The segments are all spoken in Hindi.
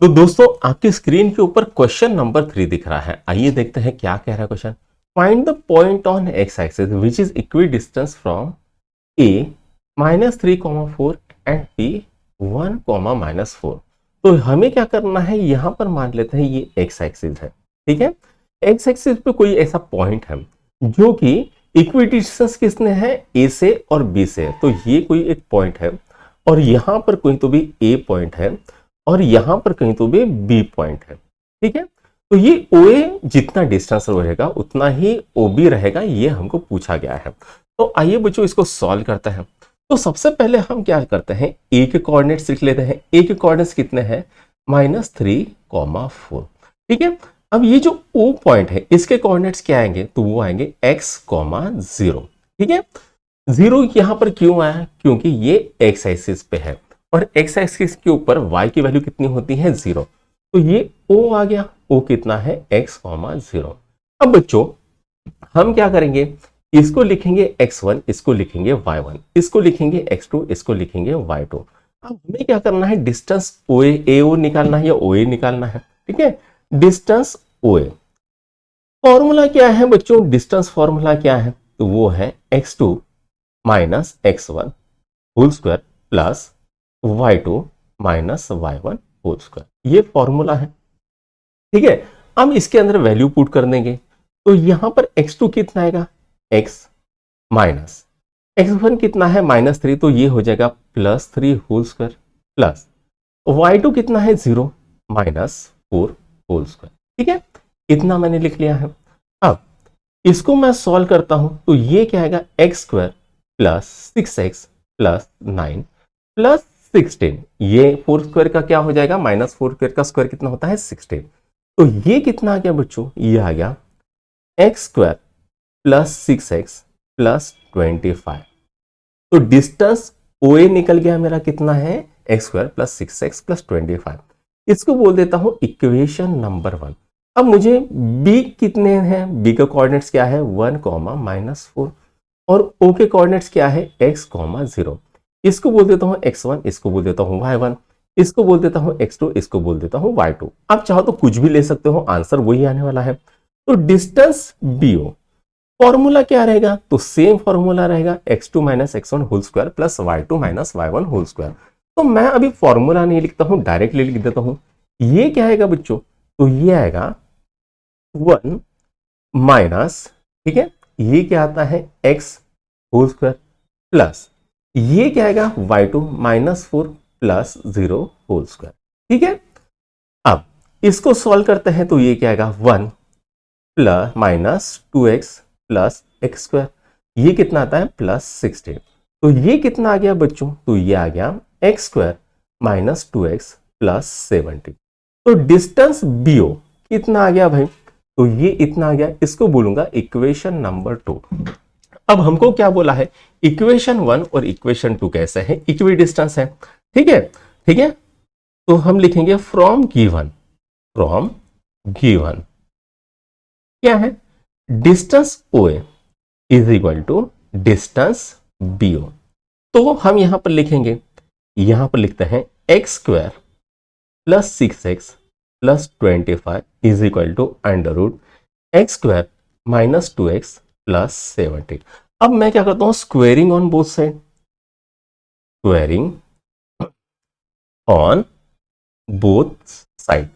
तो दोस्तों आपकी स्क्रीन के ऊपर क्वेश्चन नंबर 3 दिख रहा है। आइए देखते हैं क्या कह रहा है question. Find the point on X axis which is equidistance from A -3,4 and B 1, -4। तो हमें क्या करना है, यहां पर मान लेते हैं ये एक्स एक्सिस है। ठीक है, एक्स एक्सिस पे कोई ऐसा पॉइंट है जो कि इक्वी डिस्टेंस किसने है, ए से और बी से। तो ये कोई एक पॉइंट है और यहां पर कोई तो भी ए पॉइंट है और यहां पर कहीं तो भी बी पॉइंट है। ठीक है, तो ये OA जितना डिस्टेंस रहेगा उतना ही OB रहेगा, ये हमको पूछा गया है। तो आइए बच्चों इसको सॉल्व करते हैं। तो सबसे पहले हम क्या करते हैं, ए के कोऑर्डिनेट्स लिख लेते हैं। ए के कोऑर्डिनेट्स कितने हैं, -3,4। ठीक है, अब ये जो O पॉइंट है इसके कोऑर्डिनेट्स क्या आएंगे, तो वो आएंगे x, 0। ठीक है, 0 यहां पर क्यों आया, क्योंकि ये एक्स एक्सिस पे है और एक्स एक्सिस के ऊपर y की वैल्यू कितनी होती है, 0। तो ये O आ गया, O कितना है, x, 0। अब बच्चों हम क्या करेंगे, इसको लिखेंगे x1, इसको लिखेंगे y1, इसको लिखेंगे x2, इसको लिखेंगे y2। अब हमें क्या करना है, डिस्टेंस OA AO निकालना है या OA निकालना है। ठीक है, डिस्टेंस OA फॉर्मूला क्या है बच्चों, डिस्टेंस फॉर्मूला क्या है, तो वो है x2 minus x1 whole square plus y2 minus y1 whole square, ये फॉर्मूला है। ठीक है, हम इसके अंदर वैल्यू पुट कर देंगे तो यहां पर x2 कितना आएगा, x माइनस x1 कितना है, -3, तो ये हो जाएगा +3 होल स्क्वायर प्लस y2 कितना है, 0 -4 होल स्क्वायर। ठीक है, इतना मैंने लिख लिया है। अब इसको मैं सॉल्व करता हूं तो ये क्या आएगा, x² plus 6x plus 9 plus 16, ये 4 स्क्वायर का क्या हो जाएगा, -4 स्क्वायर का स्क्वायर कितना होता है, 16। तो ये कितना आ गया बच्चों, ये आ गया x² प्लस 6x प्लस 25। तो डिस्टेंस OA निकल गया मेरा, कितना है, x² प्लस 6x प्लस 25। इसको बोल देता हूं इक्वेशन नंबर 1। अब मुझे b कितने हैं, b का कोऑर्डिनेट्स क्या है, 1, -4 और O के कोऑर्डिनेट्स क्या है, x, 0। इसको बोल देता हूं x1, इसको बोल देता हूं y1, इसको बोल देता हूं x2, इसको बोल देता हूं y2। आप चाहो तो कुछ भी ले सकते हो, आंसर वही आने वाला है। तो डिस्टेंस BO फॉर्मूला क्या रहेगा, तो सेम फॉर्मूला रहेगा x2 minus x1 whole square plus y2 minus y1 whole square. तो मैं अभी फॉर्मूला नहीं लिखता हूं, डायरेक्टली लिख देता हूं। ये क्या आएगा बच्चों, तो ये आएगा 1 माइनस, ठीक है, ये क्या आता है, x होल स्क्वायर प्लस ये क्या आएगा, y2 -4 प्लस 0 होल स्क्वायर। ठीक है, अब इसको सॉल्व करते हैं तो ये क्या आएगा, 1 plus -2x plus x square, ये कितना आता है, +16। तो ये कितना आ गया बच्चों, तो ये आ गया x² -2x प्लस 70। तो डिस्टेंस BO कितना आ गया भाई, तो ये इतना आ गया, इसको बोलूंगा इक्वेशन नंबर 2। अब हमको क्या बोला है, इक्वेशन 1 और इक्वेशन 2 कैसे है, इक्वी डिस्टेंस है। ठीक है, ठीक है, तो हम लिखेंगे फ्रॉम गिवन क्या है, distance OA is equal to distance BO। तो हम यहां पर लिखेंगे, यहां पर लिखते हैं x² plus 6x plus 25 is equal to √x² minus 2x plus 70। अब मैं क्या करता हूं, squaring on both side, squaring on both side.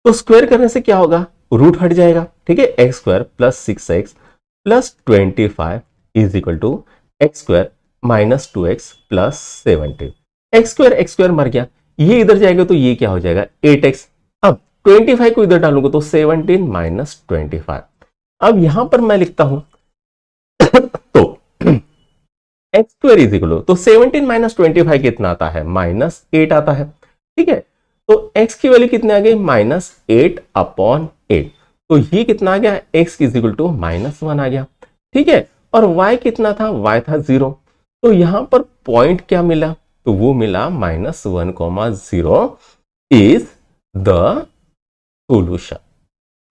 तो स्क्वायर करने से क्या होगा, रूट हट जाएगा। ठीक है, x² plus 6x plus 25 is equal to x² minus 2x plus 70। x² मर गया, ये इधर जाएगा तो ये क्या हो जाएगा, 8x। अब 25 को इधर डालूंगा तो 17 माइनस 25। अब यहां पर मैं लिखता हूं तो x² इज इक्वल तो 17 माइनस 25 कितना आता है, -8 आता है। ठीक है, तो x की वैल्यू कितनी आ गई, -8/8। तो ये कितना आ गया, x इज इक्वल टू -1 आ गया। ठीक है, और y कितना था, y था 0। तो यहां पर पॉइंट क्या मिला, तो वो मिला -1,0 is the solution.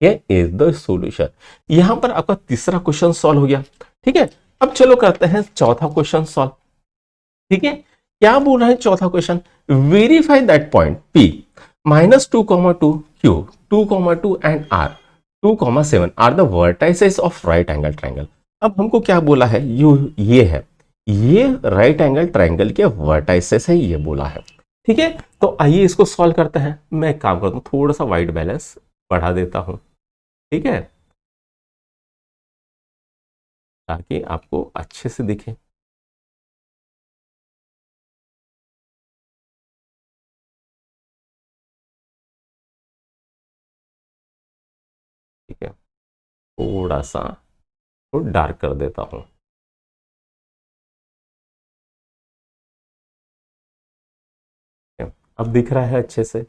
Is the solution. यहां पर आपका तीसरा क्वेश्चन सॉल्व हो गया। ठीक है, अब चलो करते हैं चौथा क्वेश्चन सॉल्व। ठीक है, क्या बोल रहा है चौथा question, verify that point P -2, Q, 2, and R, 2, 7 are the vertices of right angle triangle. अब हमको क्या बोला है, ये है, ये राइट एंगल ट्रायंगल के वर्टाइसेस है, ये बोला है। ठीक है, तो आइए इसको सॉल्व करते हैं। मैं एक काम करता हूँ, थोड़ा सा वाइट बैलेंस बढ़ा देता हूँ, ठीक है, ताकि आपको अच्छे से दिखे। ठीक है, थोड़ा सा तो डार्क कर देता हूँ। अब दिख रहा है अच्छे से।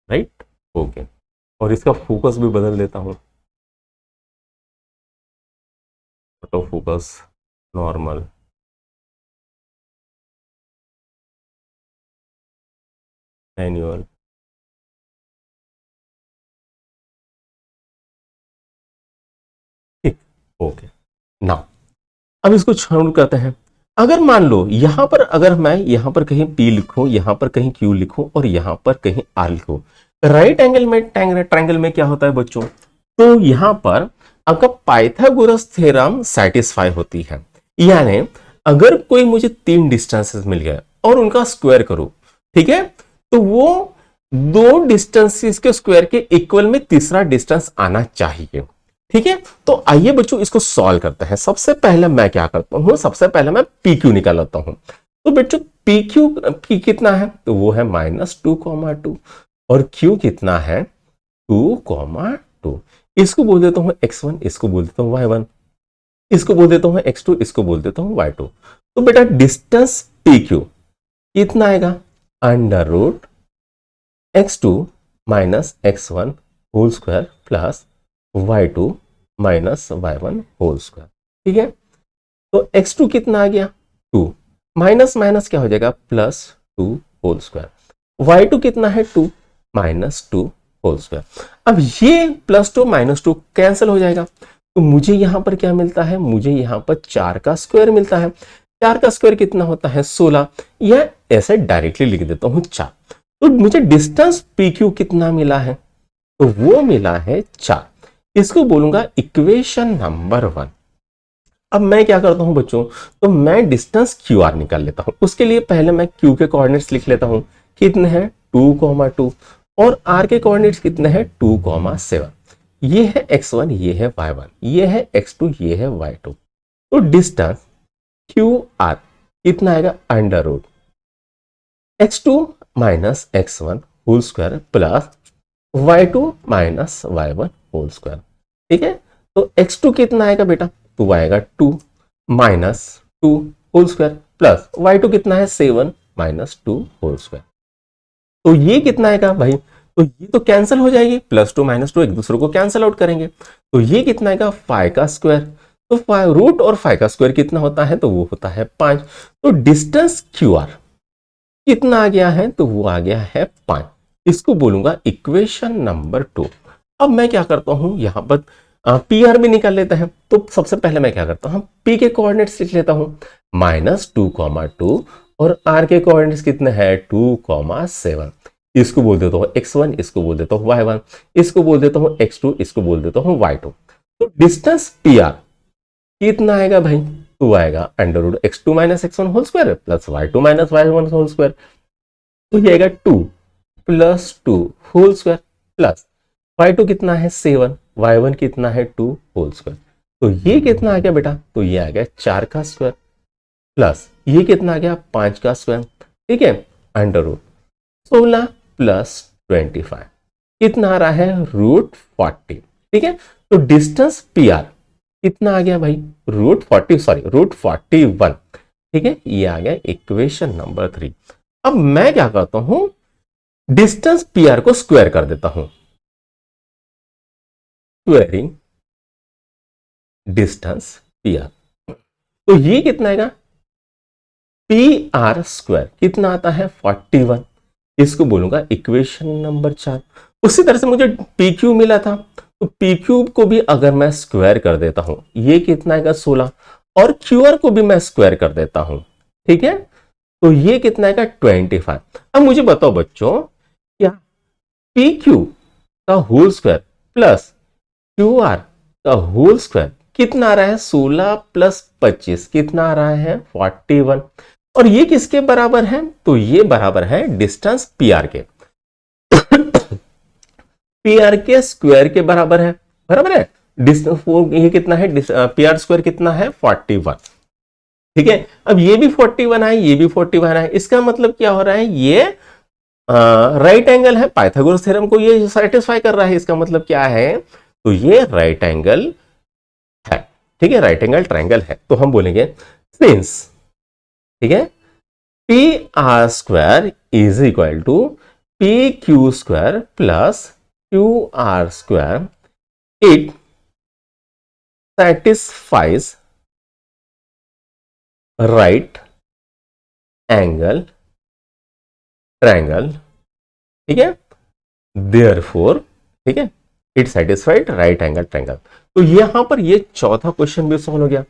Right, okay. और इसका फोकस भी बदल देता हूँ, ऑटो फोकस, नॉर्मल, मैनुअल। ठीक, ओके। नाउ अब इसको शुरू करते हैं। अगर मान लो यहां पर, अगर मैं यहां पर कहीं P लिखूं, यहां पर कहीं Q लिखूं और यहां पर कहीं R लिखूं, राइट एंगल में ट्रायंगल में क्या होता है बच्चों, तो यहां पर आपका पाइथागोरस थ्योरम सेटिस्फाई होती है। यानी अगर कोई मुझे 3 डिस्टेंसेस मिल गए और उनका स्क्वायर करूं, ठीक है, तो वो 2 डिस्टेंसेस के स्क्वायर के इक्वल में तीसरा डिस्टेंस आना चाहिए। ठीक है, तो आइए बच्चों इसको सॉल्व करते हैं। सबसे पहले मैं क्या करता हूं, सबसे पहले मैं पी क्यू निकालता हूं। तो बच्चों पी क्यू पी कितना है, तो वो है -2, और क्यू कितना है 2, इसको बोल देता हूं x1, इसको बोल देता हूं y1, इसको बोल देता हूं x2, इसको बोल देता हूं y2। तो बेटा डिस्टेंस पी क्यू कितना आएगा, √x2 - x1 whole square plus y2 - y1 whole square. ठीक है, तो x2 कितना आ गया 2, माइनस माइनस क्या हो जाएगा +2 होल स्क्वायर, y2 कितना है 2 -2 होल स्क्वायर। अब ये +2 -2 कैंसिल हो जाएगा, तो मुझे यहां पर क्या मिलता है, मुझे यहां पर 4 का स्क्वायर मिलता है। 4 का स्क्वायर कितना होता है 16, या ऐसे डायरेक्टली लिख देता हूं 4। तो मुझे डिस्टेंस PQ कितना मिला है, तो वो मिला है 4। इसको बोलूंगा इक्वेशन नंबर 1। अब मैं क्या करता हूं बच्चों, तो मैं डिस्टेंस QR निकाल लेता हूं। उसके लिए पहले मैं Q के कोऑर्डिनेट्स लिख लेता हूं, कितने हैं 2, 2, और R के कोऑर्डिनेट्स कितने हैं 2, 7। ये है x1, ये है y1, ये है x2, ये है y2। तो डिस्टेंस QR कितना आएगा √x2 - x1 whole square plus y2 - y1 whole square. ठीक है, तो x2 कितना आएगा बेटा, तो आएगा 2 -2 होल स्क्वायर प्लस y2 कितना है 7 -2 होल स्क्वायर। तो ये कितना आएगा भाई, तो ये तो कैंसिल हो जाएगी, +2 -2 एक दूसरे को कैंसिल आउट करेंगे। तो ये कितना आएगा 5 का स्क्वायर, तो रूट और 5 का स्क्वायर कितना होता है, तो वो होता है 5। तो डिस्टेंस QR कितना आ गया है, तो वो आ गया है 5। इसको बोलूंगा इक्वेशन नंबर 2। अब मैं क्या करता हूं, यहां पर PR भी निकाल लेते हैं। तो सबसे पहले मैं क्या करता हूं, P के कोऑर्डिनेट्स लिख लेता हूं, -2, 2, और R के कोऑर्डिनेट्स कितने हैं 2, 7। इसको बोल देता हूं x1, इसको बोल देता हूं y1, इसको बोल देता हूं x2, इसको बोल देता हूं y2। तो डिस्टेंस PR कितना आएगा भाई, तो आएगा √x2 - x1 whole square plus y2 - y1 whole square. तो ये आएगा 2 + 2 होल स्क्वायर प्लस y2 कितना है 7, y1 कितना है 2 होल स्क्वायर। तो ये कितना आ गया बेटा, तो ये आ गया 4 का स्क्वायर प्लस ये कितना आ गया 5 का स्क्वायर। ठीक है, √16 + 25 कितना आ रहा है √40। ठीक है, तो डिस्टेंस PR कितना आ गया भाई √41। ठीक है, ये आ गया इक्वेशन नंबर 3। अब मैं क्या करता हूं, डिस्टेंस PR को स्क्वायर कर देता हूं, स्क्वायरिंग डिस्टेंस PR। तो ये कितना आएगा PR स्क्वायर कितना आता है 41। इसको बोलूंगा इक्वेशन नंबर 4। उसी तरह से मुझे PQ मिला था, तो PQ को भी अगर मैं स्क्वायर कर देता हूं, ये कितना आएगा 16, और क्यूआर को भी मैं स्क्वायर कर देता हूं, ठीक है। तो ये कितना है का 25। अब मुझे बताओ बच्चों, क्या पी क्यू का whole square plus Q R का होल स्क्वायर कितना आ रहा है? 16 प्लस 25 कितना आ रहा है? 41। और ये किसके बराबर है? तो ये बराबर है डिस्टेंस पी आर के। पी आर के स्क्वायर के बराबर है, बराबर है। डिस्टेंस ये कितना है? पी आर स्क्वायर कितना है? 41, ठीक है। अब ये भी 41 है, ये भी 41 है, इसका मतलब क्या हो रहा है? ये राइट एंगल है। पाइथागोरस थ्योरम को ये सेटिस्फाई कर रहा है। इसका मतलब क्या है? तो ये राइट एंगल है, ठीक है, राइट एंगल ट्रायंगल है। तो हम बोलेंगे सिंस, ठीक है, P R square is equal to P Q square plus Q R square, it satisfies right angle triangle, ठीक है, therefore, ठीक है, it satisfied right angle triangle। तो यहां पर ये चौथा क्वेश्चन भी सॉल्व हो गया।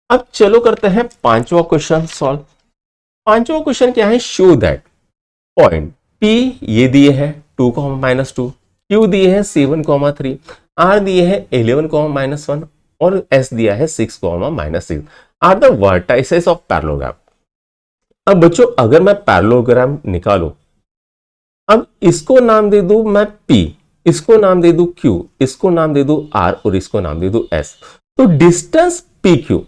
अब चलो करते हैं पांचवा क्वेश्चन सॉल्व। पांचवा क्वेश्चन क्या है? शो दैट पॉइंट P ये दिए है 2, -2, Q दिए है 7, 3, R दिए है 11, -1 और S दिया है 6, -6 are the vertices of parallelogram. अब बच्चों अगर मैं पैरेललोग्राम निकालूं, अब इसको नाम दे दूं मैं P, इसको नाम दे दूं Q, इसको नाम दे दूं R और इसको नाम दे दूं S। तो distance PQ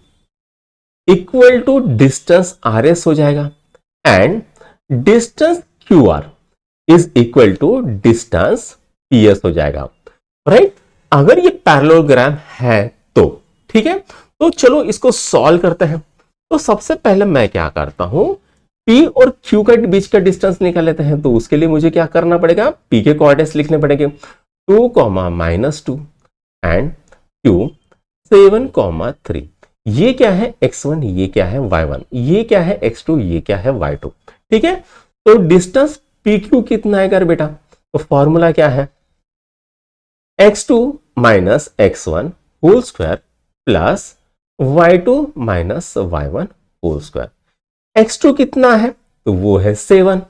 equal to distance RS हो जाएगा and distance QR is equal to distance PS हो जाएगा, राइट। अगर ये पैरेललोग्राम है तो ठीक है। तो चलो इसको सॉल्व करते हैं। तो सबसे पहले मैं क्या करता हूं, P और Q के बीच का डिस्टेंस निकाल लेते हैं। तो उसके लिए मुझे क्या करना पड़ेगा? P के कोऑर्डिनेट्स लिखने पड़ेंगे 2, -2 एंड Q 7, 3। ये क्या है? x1, ये क्या है? y1, ये क्या है? x2, ये क्या है? y2, ठीक है। तो डिस्टेंस PQ कितना आएगा बेटा? तो फॉर्मूला क्या है? x2 minus x1 whole square plus y2 minus y1 whole square. x2 कितना है? तो वो है 7।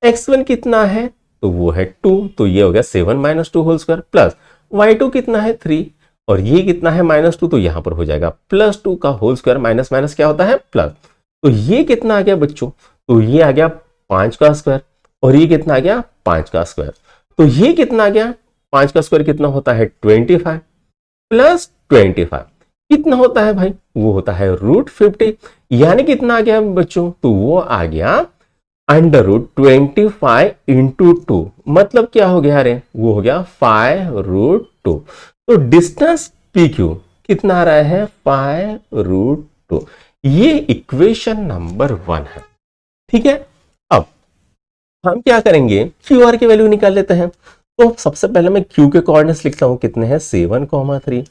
x1 कितना है? तो वो है 2। तो ये हो गया 7 - 2 होल स्क्वायर प्लस y2 कितना है? 3 और ये कितना है? -2। तो यहां पर हो जाएगा +2 का होल स्क्वायर, माइनस माइनस क्या होता है? प्लस। तो ये कितना आ गया बच्चों? तो ये आ गया 5 का स्क्वायर और ये कितना आ गया? 5 का स्क्वायर। तो ये कितना आ गया? 5 का स्क्वायर कितना होता है? 25 प्लस 25 कितना होता है भाई? वो होता है √50। यानी कितना आ गया बच्चों? तो वो आ गया √25 इंटू 2। मतलब क्या हो गया? अरे वो हो गया 5√2। तो डिस्टेंस PQ कितना आ रहा है? 5√2। ये इक्वेशन नंबर 1 है, ठीक है। अब हम क्या करेंगे? QR की वैल्यू निकाल लेते हैं। तो सबसे पहले मैं Q के कोऑर्डिनेट्स लिखता हूं, कितने हैं? 7, 3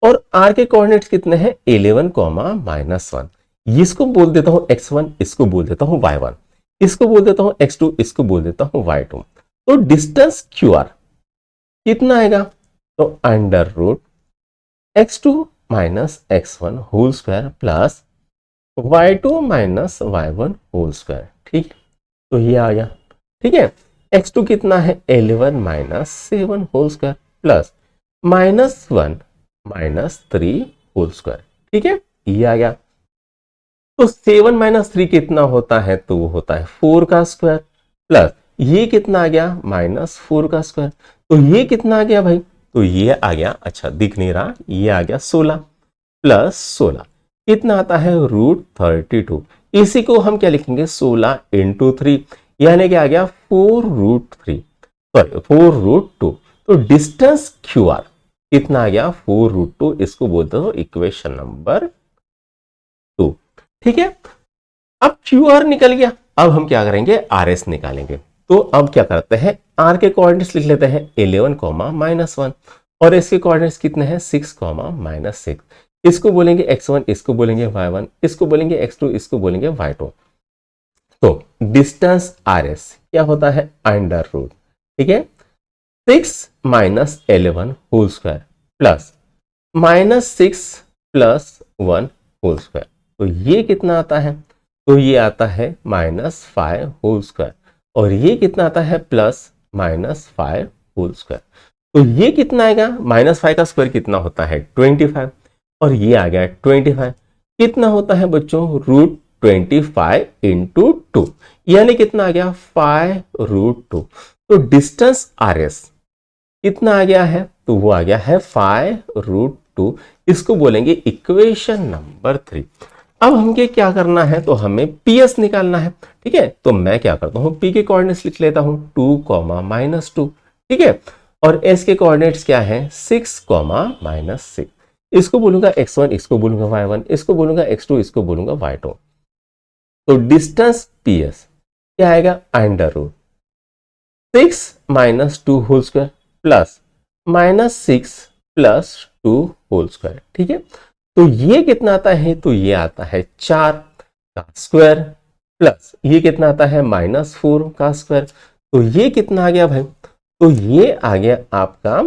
और R के कोऑर्डिनेट्स कितने हैं? 11, -1। इसको बोल देता हूं x1, इसको बोल देता हूं y1, इसको बोल देता हूं x2, इसको बोल देता हूं y2। तो डिस्टेंस QR कितना आएगा? तो √x2 minus x1 whole square plus y2 minus y1 whole square, ठीक। तो ये आ गया, ठीक है। x2 कितना है? 11 - 7 whole square plus -1 - 3 whole square, ठीक है। ये आ गया। तो 7 - 3 कितना होता है? तो वो होता है 4 का स्क्वायर प्लस ये कितना आ गया? -4 का स्क्वायर। तो ये कितना आ गया भाई? तो ये आ गया, अच्छा दिख नहीं रहा, ये आ गया 16 प्लस 16 कितना आता है? √32। इसी को हम क्या लिखेंगे? 16 इंटू 3 यानी क्या आ गया? 4√3, सॉरी 4√2। तो डिस्टेंस QR कितना आ गया? 4√2। इसको बोलते हो इक्वेशन नंबर 2, ठीक है। अब QR निकल गया। अब हम क्या करेंगे? RS निकालेंगे। तो अब क्या करते हैं? R के कोऑर्डिनेट्स लिख लेते हैं 11, -1 और इसके कोऑर्डिनेट्स कितने हैं? 6, -6। इसको बोलेंगे x1, इसको बोलेंगे y1, इसको बोलेंगे x2, इसको बोलेंगे y2। तो डिस्टेंस RS क्या होता है? √, ठीक है। 6 - 11 whole square plus -6 + 1 whole square. तो ये कितना आता है, तो ये आता है -5 होल स्क्वायर, और ये कितना आता है +-5 होल स्क्वायर। तो ये कितना आएगा, -5 का स्क्वायर कितना होता है 25, और ये आ गया 25, कितना होता है बच्चों √25 इंटू 2, यानी कितना आ गया 5√2। तो डिस्टेंस RS कितना आ गया है, तो वो आ गया है 5√2। इसको बोलेंगे इक्वेशन नंबर 3। अब हमें क्या करना है, तो हमें PS निकालना है। ठीक है, तो मैं क्या करता हूं, P के कोऑर्डिनेट्स लिख लेता हूं 2, ठीक है, और S के कोऑर्डिनेट्स क्या है 6, -6। इसको बोलूंगा x1, इसको बोलूंगा y1, इसको बोलूंगा x2, इसको बोलूंगा y2। तो डिस्टेंस PS क्या आएगा, √6 - 2 whole square plus -6 + 2 whole square. ठीक है, तो ये कितना आता है, तो ये आता है 4 का स्क्वायर प्लस ये कितना आता है -4 का स्क्वायर। तो ये कितना आ गया भाई, तो ये आ गया आपका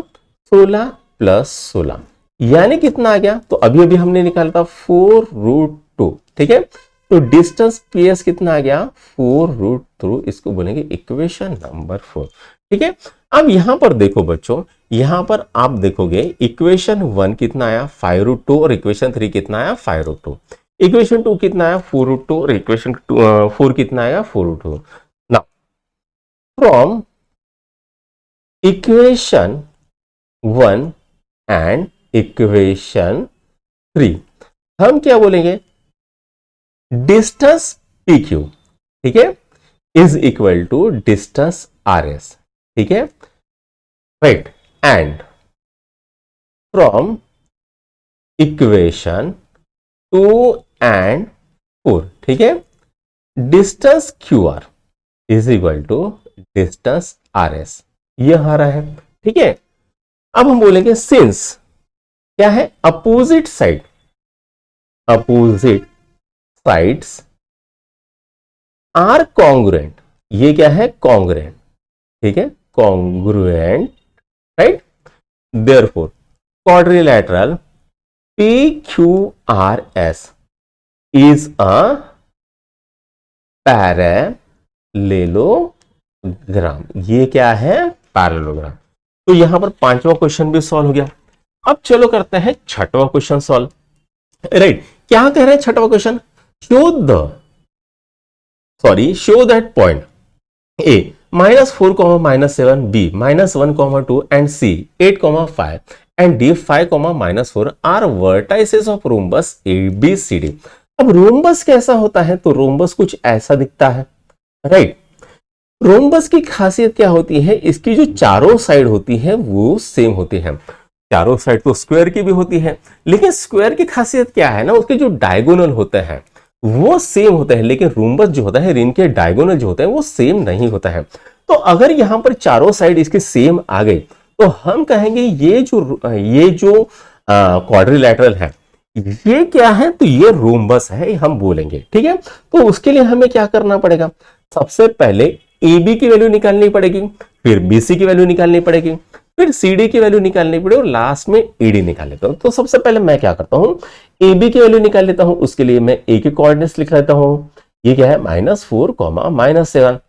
16 + 16, यानी कितना आ गया, तो अभी अभी हमने निकाला था 4√2। ठीक है, तो डिस्टेंस PS कितना आ गया 4√2, इसको बोलेंगे इक्वेशन नंबर 4। ठीक है, अब यहां पर देखो बच्चों, यहां पर आप देखोगे इक्वेशन 1 कितना आया 5√2, और इक्वेशन 3 कितना आया 5√2। इक्वेशन 2 कितना आया 4√2, और इक्वेशन 4 कितना आया 4√2। Now from equation 1 and equation 3 हम क्या बोलेंगे, डिस्टेंस PQ, ठीक है, is equal to distance RS। ठीक है, right, and from equation 2 and 4, ठीक है, distance QR is equal to distance RS, ये हमारा है। ठीक है, अब हम बोलेंगे सिंस क्या है, opposite side, opposite sides are congruent, ये क्या है कॉन्ग्रुएंट, ठीक है, congruent, right, therefore quadrilateral PQRS is a parallelogram. ये क्या है, पैरेललोग्राम। तो यहां पर 5वां क्वेश्चन भी सॉल्व हो गया। अब चलो करते हैं 6वां क्वेश्चन सॉल्व। राइट, क्या कह रहे हैं 6वां question, show that point A -4, -7, B -1, 2 and C 8, 5 and D 5, -4 are vertices of rhombus ABCD। अब रोम्बस कैसा होता है, तो रोम्बस कुछ ऐसा दिखता है। राइट, रोम्बस की खासियत क्या होती है, इसकी जो चारों साइड होती है वो सेम होती है। चारों साइड तो स्क्वायर की भी होती है, लेकिन स्क्वायर की खासियत क्या है ना, उसके जो डायगोनल होते हैं वो सेम होते हैं, लेकिन रोम्बस जो होता है, इनके डायगोनल जो होते हैं वो सेम नहीं होता है। तो अगर यहां पर चारों साइड इसके सेम आ गए, तो हम कहेंगे ये जो क्वाड्रिलैटरल है ये क्या है, तो ये रोम्बस है, हम बोलेंगे। ठीक है, तो उसके लिए हमें क्या करना पड़ेगा, सबसे पहले AB की वैल्यू निकालनी पड़ेगी, फिर BC की वैल्यू निकालनी पड़ेगी, फिर CD की वैल्यू निकालनी पड़ेगी, और लास्ट में ED निकाल लेता हूं। तो सबसे पहले मैं क्या करता हूं, AB की वैल्यू निकाल लेता हूं। उसके लिए मैं A के कोऑर्डिनेट्स लिख लेता हूं, ये क्या है -4, -7।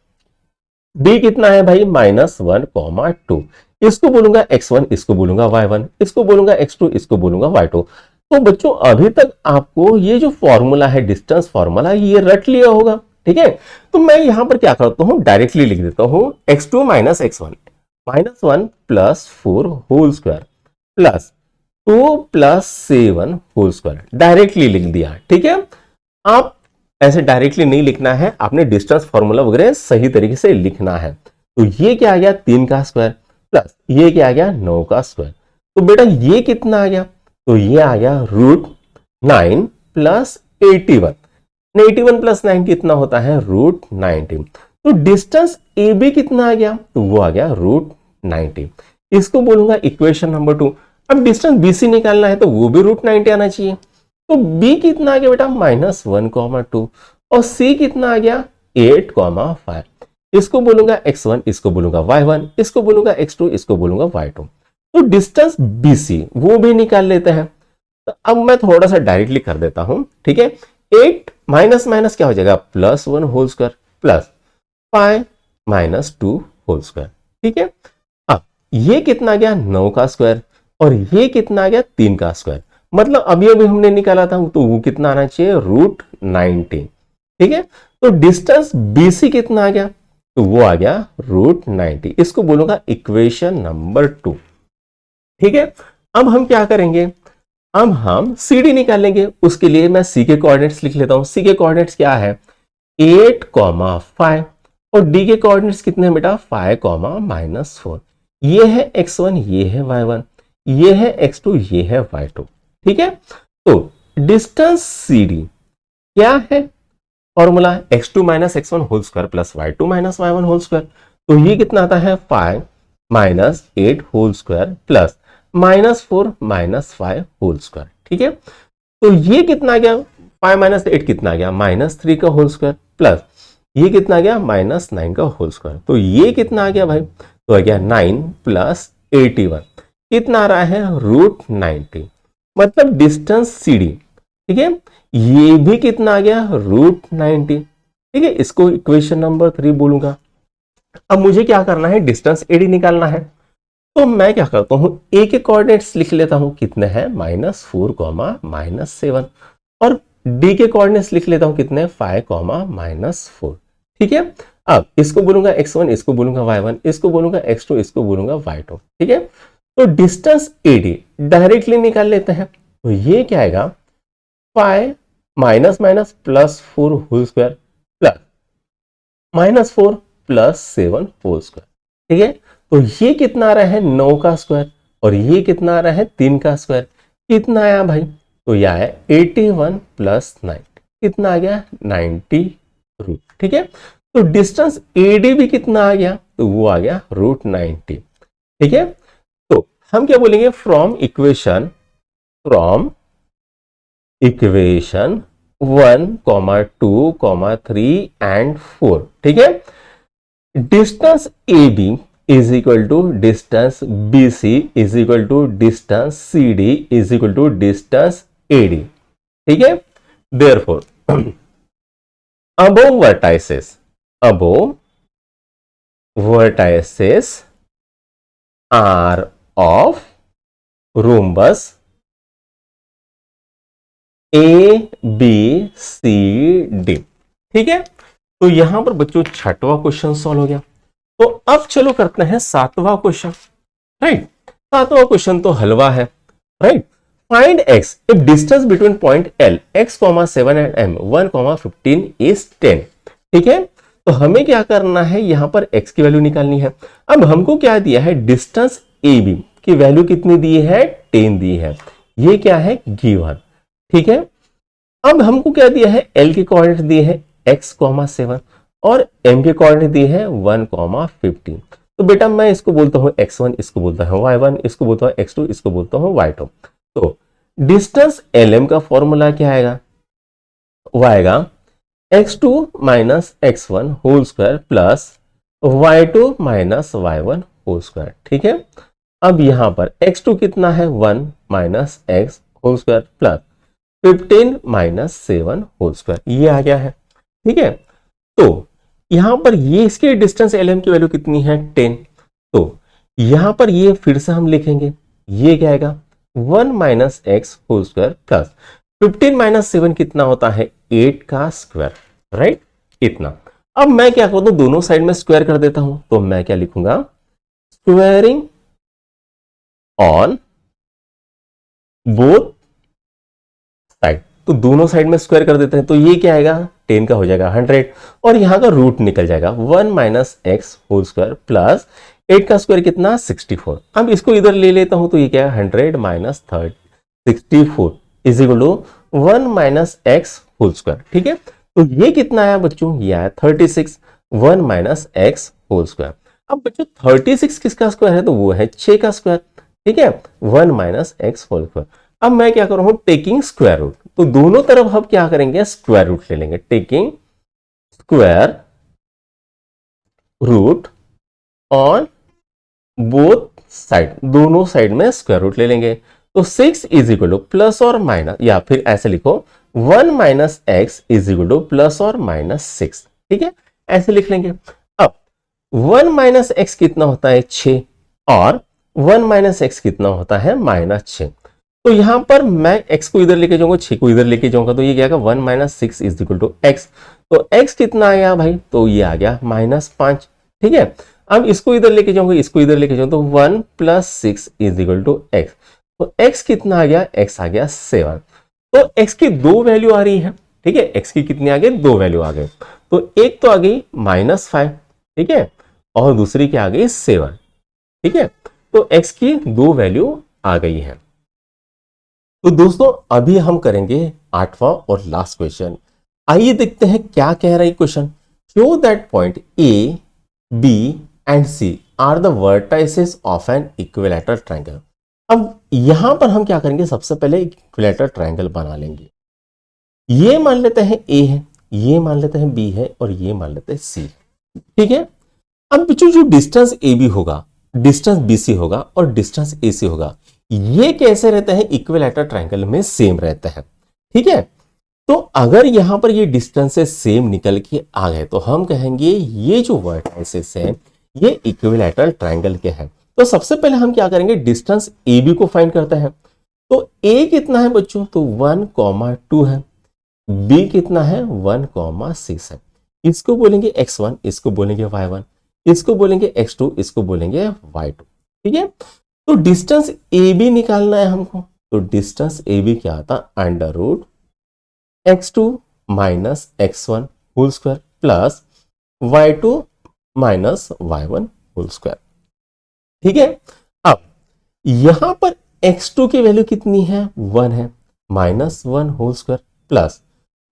B कितना है भाई -1, 2। इसको बोलूंगा x1, इसको बोलूंगा y1, इसको बोलूंगा x2, इसको बोलूंगा y2। तो बच्चों अभी तक आपको ये जो फॉर्मूला है, डिस्टेंस फॉर्मूला, ये रट लिया होगा। ठीक है, तो मैं यहां पर क्या करता हूं, डायरेक्टली लिख देता हूं x2 - x1 -1 + 4 whole square plus 2 + 7 whole square, directly लिख दिया। ठीक है, आप ऐसे डायरेक्टली नहीं लिखना है, आपने डिस्टेंस फॉर्मूला वगैरह सही तरीके से लिखना है। तो ये क्या आ गया 3 का स्क्वायर प्लस ये क्या आ गया 9 का स्क्वायर। तो बेटा ये कितना आ गया, तो ये आ गया √9 + 81। 81 + 9 कितना होता है √90। तो डिस्टेंस AB कितना आ गया, तो वो आ गया √90। इसको बोलूंगा इक्वेशन नंबर 2। अब डिस्टेंस BC निकालना है, तो वो भी √90 आना चाहिए। तो B कितना आ गया बेटा -1, 2, और C कितना आ गया 8, 5। इसको बोलूंगा x1, इसको बोलूंगा y1, इसको बोलूंगा x2, इसको बोलूंगा y2। तो डिस्टेंस BC वो भी निकाल लेते हैं। तो अब मैं थोड़ा सा डायरेक्टली कर देता हूं, ठीक है। 8 माइनस माइनस क्या हो जाएगा, +1 whole square plus 5 -2 whole square, ठीक है। अब ये कितना आ गया, 9 का स्क्वायर, और ये कितना आ गया, 3 का स्क्वायर। मतलब अभी अभी हमने निकाला था, तो वो कितना आना चाहिए, √90, ठीक है। तो डिस्टेंस BC कितना आ गया, तो वो आ गया √90। इसको बोलूंगा इक्वेशन नंबर 2, ठीक है। अब हम क्या करेंगे, अब हम CD निकालेंगे। उसके लिए मैं C के कोऑर्डिनेट्स लिख लेता हूं। C के कोऑर्डिनेट्स क्या है, 8,5, और D के कोऑर्डिनेट्स कितने हैं बेटा, 5,-4। ये है x1, ये है y1, ये है x2, ये है y2, ठीक है। तो डिस्टेंस CD क्या है, formula x2 - x1 whole square plus y2 - y1 whole square. तो ये कितना आता है, 5 - 8 whole square plus -4 - 5 whole square, ठीक है। तो ये कितना आ गया, 5 - 8 कितना आ गया, -3 का होल स्क्वायर प्लस ये कितना आ गया, -9 का होल स्क्वायर। तो ये कितना आ गया भाई, तो आ गया 9 + 81, कितना आ रहा है, √90। मतलब डिस्टेंस CD, ठीक है, ये भी कितना आ गया, √90, ठीक है। इसको इक्वेशन नंबर 3 बोलूंगा। अब मुझे क्या करना है, डिस्टेंस AD निकालना है। तो मैं क्या करता हूं, A के कोऑर्डिनेट्स लिख लेता हूं, कितने हैं, -4, -7, और D के कोऑर्डिनेट्स लिख लेता हूं, कितने, 5, -4, ठीक है। अब इसको बोलूंगा x1, इसको बोलूंगा y1, इसको बोलूंगा x2, इसको बोलूंगा y2, ठीक है। तो डिस्टेंस AD डायरेक्टली निकाल लेते हैं। तो ये क्या आएगा, 5 minus minus +4 whole square plus -4 + 7 whole square, ठीक है। तो ये कितना आ रहा है, 9 का स्क्वायर, और ये कितना आ रहा है, 3 का स्क्वायर। कितना आया भाई, तो यह है 81 + 9, कितना आ गया, 90 ठीक है। तो डिस्टेंस AD भी कितना आ गया, तो वो आ गया √90, ठीक है। तो हम क्या बोलेंगे, फ्रॉम इक्वेशन 1, 2, 3 एंड 4, ठीक है। Distance AB is equal to distance BC is equal to distance CD is equal to distance AD, ठीक है। Therefore above vertices are of rhombus ABCD, ठीक है। तो यहां पर बच्चों 6वां क्वेश्चन सॉल्व हो गया। तो अब चलो करते हैं 7वां क्वेश्चन, राइट। 7वां क्वेश्चन तो हलवा है, right. Find x if distance between point L x, 7 and M 1, 15 is 10, ठीक है। तो हमें क्या करना है, यहां पर x की वैल्यू निकालनी है। अब हमको क्या दिया है, डिस्टेंस AB की वैल्यू कितनी दी है, 10 दी है। ये क्या है, गिवन, ठीक है। अब हमको क्या दिया है, L के कोऑर्डिनेट दिए हैं x, 7, और M के कोऑर्डिनेट दिए हैं 1, 15। तो बेटा मैं इसको बोलता हूं x1, इसको बोलता हूं y1, इसको बोलता हूं x2, इसको बोलता हूं y2। तो डिस्टेंस LM का फॉर्मूला क्या आएगा, वो आएगा x2 - x1 whole square plus y2 - y1 whole square, ठीक है। अब यहां पर x2 कितना है, 1 - x whole square plus 15 - 7 whole square, ये आ गया है, ठीक है। तो यहां पर ये इसके डिस्टेंस LM की वैल्यू कितनी है, 10। तो यहां पर ये फिर से हम लिखेंगे, ये क्या आएगा, 1 - x होल स्क्वायर प्लस 15 - 7 कितना होता है, 8 का स्क्वायर, राइट, इतना। अब मैं क्या करता हूं, दोनों साइड में स्क्वायर कर देता हूं। तो मैं क्या लिखूंगा, स्क्वायरिंग ऑन बोथ साइड। तो दोनों साइड में स्क्वायर कर देते हैं। तो ये क्या आएगा, 10 का हो जाएगा 100, और यहां का रूट निकल जाएगा 1 - x होल स्क्वायर प्लस 8 का स्क्वायर कितना, 64। अब इसको इधर ले लेता हूं, तो ये क्या है, 100 - 64 is equal to 1 - x whole square, ठीक है। तो ये कितना आया बच्चों, ये आया 36, 1 - x होल स्क्वायर। अब बच्चों 36 किसका स्क्वायर है, तो वो है 6 का स्क्वायर, ठीक है, 1 - x होल स्क्वायर। अब मैं क्या करूं, टेकिंग स्क्वायर रूट। तो दोनों तरफ हम क्या करेंगे, स्क्वायर रूट ले लेंगे। Taking square root on both side, दोनों साइड में स्क्वायर रूट ले लेंगे। तो 6 इज इक्वल टू प्लस और माइनस, या फिर ऐसे लिखो 1 minus x is equal to plus और माइनस 6। ठीक है, ऐसे लिख लेंगे। अब 1 माइनस एक्स कितना होता है 6, और 1 माइनस एक्स कितना होता है -6। तो यहां पर मैं x को इधर लेके जाऊंगा, 6 को इधर लेके जाऊंगा, तो ये क्या आएगा 1 minus 6 is equal to x. तो x कितना आया भाई, तो ये आ गया -5। ठीक है, अब इसको इधर लेके जाऊंगा, इसको इधर लेके जाऊंगा, तो 1 plus 6 is equal to x. तो x कितना आ गया, x आ गया 7। तो x की दो वैल्यू आ रही है। ठीक है, x की कितनी आ गई, दो वैल्यू आ गई। तो एक तो आ गई -5, ठीक है, और दूसरी क्या आ गई 7। ठीक है, तो x की दो वैल्यू आ गई है। तो दोस्तों अभी हम करेंगे 8वां और लास्ट क्वेश्चन। आइए देखते हैं क्या कह रहा है question. Show that point A, B and C are the vertices of an equilateral triangle. अब यहां पर हम क्या करेंगे, सबसे पहले इक्विलैटरल ट्रायंगल बना लेंगे। ये मान लेते हैं ए है, ये मान लेते हैं बी है, और ये मान लेते हैं सी। ठीक है, अब बच्चों जो डिस्टेंस ए बी होगा, डिस्टेंस बी सी होगा, और डिस्टेंस ए सी होगा, ये कैसे रहते हैं, इक्विलैटरल ट्रायंगल में सेम रहते हैं। ठीक है, तो अगर यहां पर ये डिस्टेंसेस सेम निकल के आ गए, तो हम कहेंगे ये जो वर्टाइसेस हैं ये इक्विलैटरल ट्रायंगल के हैं। तो सबसे पहले हम क्या करेंगे, डिस्टेंस ए बी को फाइंड करते हैं। तो ए कितना है बच्चों, तो 1,2 है। बी कितना है, 1,6 है। इसको बोलेंगे x1, इसको बोलेंगे y1, इसको बोलेंगे x2, इसको बोलेंगे y2। ठीक है, तो डिस्टेंस ए बी निकालना है हमको। तो डिस्टेंस ए बी क्या आता, √x2 minus x1 whole square plus y2 minus y1 whole square. ठीक है, अब यहां पर x2 की वैल्यू कितनी है, 1 है, -1 होल स्क्वायर प्लस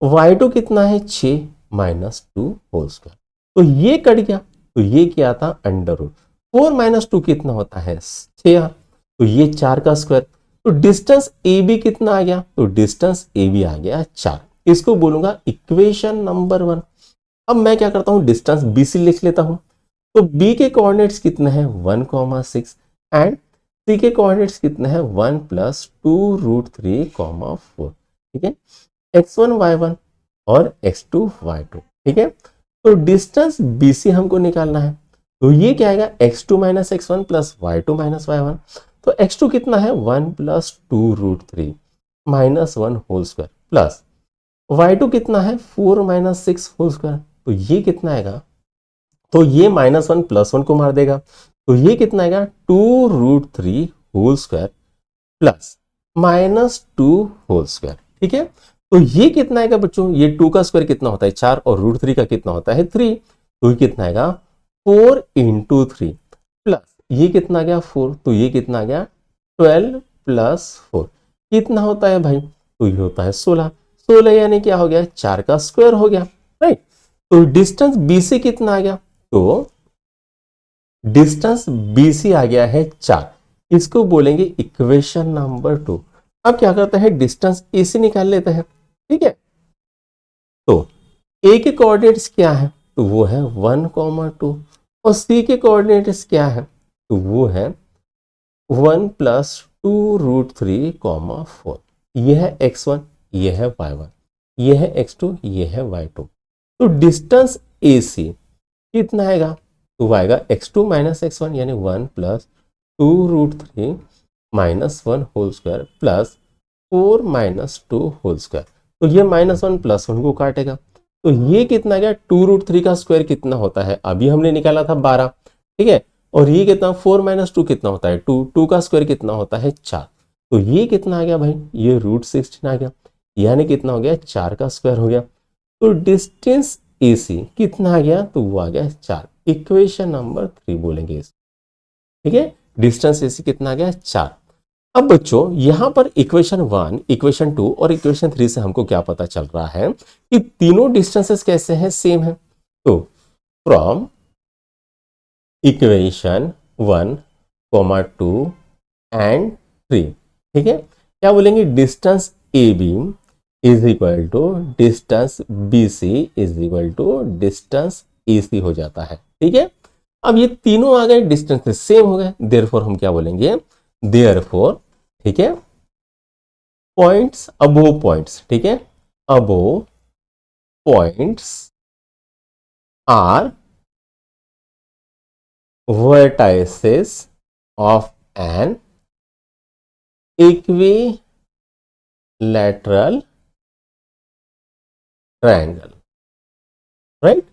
y2 कितना है 6 -2 होल स्क्वायर। तो ये कट गया, तो ये क्या था, √4 माइनस 2 कितना होता है 6, तो ये 4 का स्क्वायर। तो डिस्टेंस ए बी कितना आ गया, तो डिस्टेंस ए बी आ गया 4। इसको बोलूंगा इक्वेशन नंबर 1। अब मैं क्या करता हूं, डिस्टेंस बी सी लिख लेता हूं। तो बी के कोऑर्डिनेट्स कितने हैं 1,6 एंड सी के कोऑर्डिनेट्स कितने हैं 1 + 2√3,4। ठीक है, x1 y1 और x2 y2। ठीक है, तो डिस्टेंस BC हमको निकालना है। तो ये क्या आएगा, x2 minus x1 plus y2 minus y1। तो x2 कितना है 1 + 2√3 -1 होल स्क्वायर प्लस y2 कितना है 4 - 6 होल स्क्वायर। तो ये कितना आएगा, तो ये -1 + 1 को मार देगा। तो ये कितना आएगा 2√3 whole square plus -2 whole square. ठीक है, तो ये कितना आएगा बच्चों, ये 2 का स्क्वायर कितना होता है 4, और √3 का कितना होता है 3। तो ये कितना आएगा 4 × 3 प्लस ये कितना आ गया 4, तो ये कितना आ गया 12 + 4 कितना होता है भाई, तो ये होता है 16। 16 यानी क्या हो गया, 4 का स्क्वायर हो गया, राइट। तो डिस्टेंस BC कितना आ गया, तो डिस्टेंस BC आ गया है 4। इसको बोलेंगे इक्वेशन नंबर 2। अब क्या करते हैं, डिस्टेंस AC निकाल लेते हैं। ठीक है, तो A के कोऑर्डिनेट्स क्या है, तो वो है 1,2, और C के कोऑर्डिनेट्स क्या है, तो वो है 1 + 2√3,4। ये है x1, ये है y1, ये है x2, ये है y2। तो डिस्टेंस AC कितना आएगा, तो वो आएगा x2 माइनस x1 यानी 1 + 2√3 -1 whole square plus 4 - 2 whole square. तो ये -1 + 1 को काटेगा, तो ये कितना गया 2√3 का स्क्वायर कितना होता है, अभी हमने निकाला था 12। ठीक है, और ये कितना 4 - 2 कितना होता है 2, 2 का स्क्वायर कितना होता है 4। तो ये कितना आ गया भाई, ये √16 आ गया, यानी कितना हो गया 4 का स्क्वायर हो गया। तो डिस्टेंस AC कितना आ गया, तो वो आ गया 4। इक्वेशन नंबर 3 बोलेंगे इस। ठीक है, डिस्टेंस AC कितना आ गया 4। अब बच्चों यहां पर इक्वेशन 1, इक्वेशन 2 और इक्वेशन 3 से हमको क्या पता चल रहा है कि तीनों डिस्टेंसेस कैसे हैं, सेम है। तो फ्रॉम इक्वेशन 1, 2 एंड 3, ठीक है, क्या बोलेंगे, distance AB is equal to distance BC is equal to distance AC हो जाता है। ठीक है, अब ये तीनों आ गए, डिस्टेंस सेम हो गए, देयरफॉर हम क्या बोलेंगे, देयरफॉर, ठीक है, पॉइंट्स अबोव पॉइंट्स, ठीक है, above points are vertices of an equilateral triangle, right.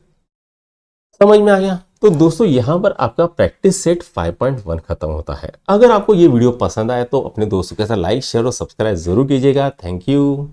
समझ में आ गया। तो दोस्तों यहां पर आपका प्रैक्टिस सेट 5.1 खत्म होता है। अगर आपको ये वीडियो पसंद आए तो अपने दोस्तों के साथ लाइक शेयर और सब्सक्राइब जरूर कीजिएगा। Thank you.